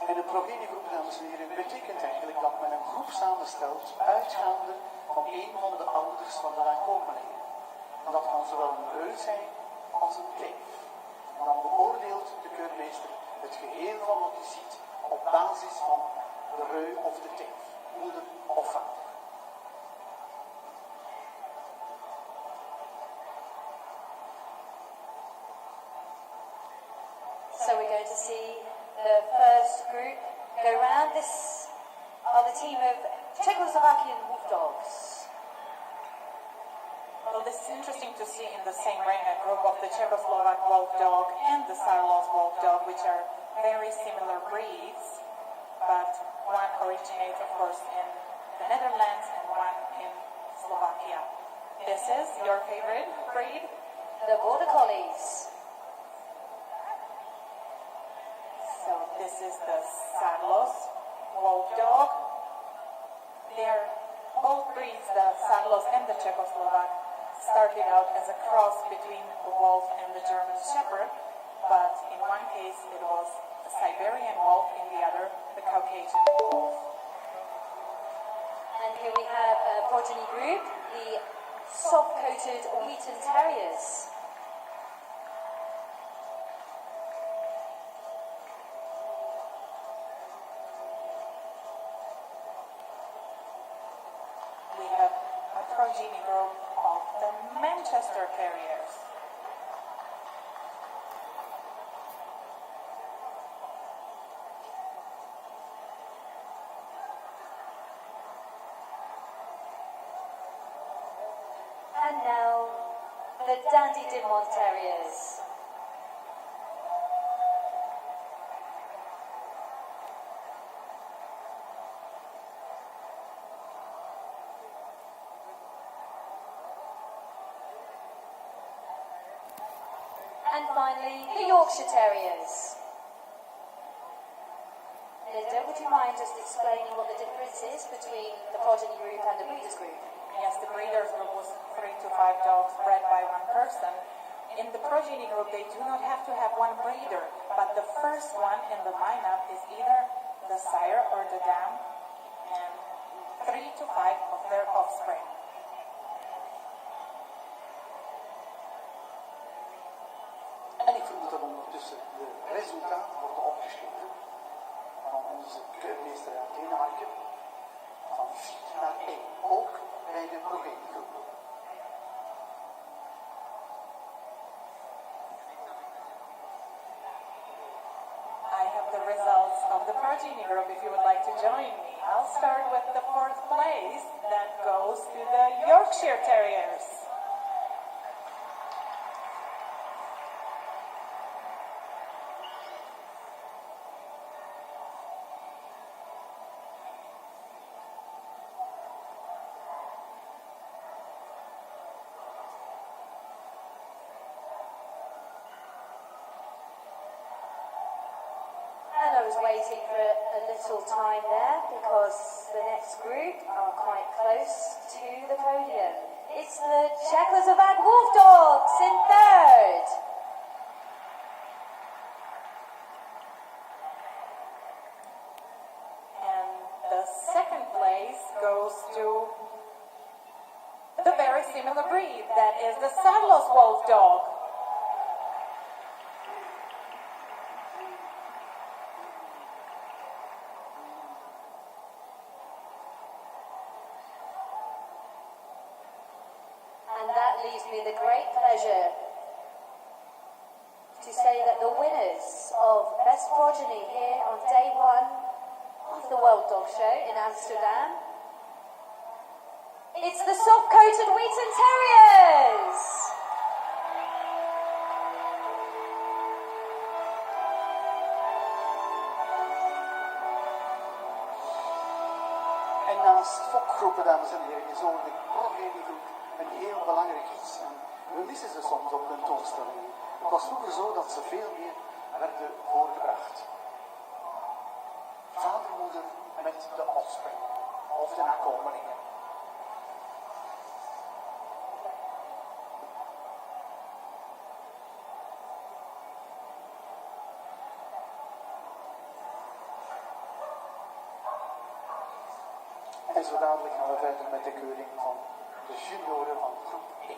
En een progeniegroep, dames en heren, betekent eigenlijk dat men een groep samenstelt, uitgaande van een van de ouders van de aankomelingen. En dat kan zowel een reu zijn als een teef. En dan beoordeelt de keurmeester het geheel van wat hij ziet op basis van de reu of de teef, moeder of vader. So we're going to see the first group go round. This are the team of Czechoslovakian wolf dogs. Well, this is interesting to see in the same ring a group of the Czechoslovak wolf dog and the Saarloos wolf dog, which are very similar breeds, but one originates, of course, in the Netherlands and one in Slovakia. This is your favorite breed? The Border Collies. So this is the Saarloos wolf dog. They're both breeds, the Saarloos and the Czechoslovak, started out as a cross between the wolf and the German Shepherd, but in one case it was a Siberian wolf, in the other the Caucasian wolf. And here we have a progeny group, the soft-coated Wheaten Terriers. We have a progeny group of the Manchester Terriers. And now, the Dandy Dinmont Terriers. And finally, the Yorkshire Terriers. Linda, would you mind just explaining what the difference is between the progeny group and the breeders group? Yes, the breeders group was 3 to 5 dogs bred by one person. In the progeny group, they do not have to have one breeder, but the first one in the lineup is either the sire or the dam, and 3 to 5 of their offspring. En ik vermoed dat ondertussen de resultaten worden opgeschreven van onze keurmeester uit Denemarken van 4 naar 1, ook bij de progeniegroep. I have the results of the progeny group if you would like to join me. I'll start with the 4th place that goes to the Yorkshire Terriers. And I was waiting for a little time there because the next group are quite close to the podium. It's the Czechoslovak Wolf Dogs in third. And the 2nd place goes to the very similar breed, that is the Saarloos wolf dog. And that leaves me the great pleasure to say that the winners of Best Progeny here on day 1 of the World Dog Show in Amsterdam, it's the soft-coated Wheaten Terriers. En naast fokgroepen, dames en heren, is ook de progeniegroep een heel belangrijk iets. En we missen ze soms op tentoonstellingen. Het was vroeger zo dat ze veel meer werden voorgebracht. Vadermoeder met de offspring, of de nakomelingen. En zo dadelijk gaan we verder met de keuring van de junioren van groep 1.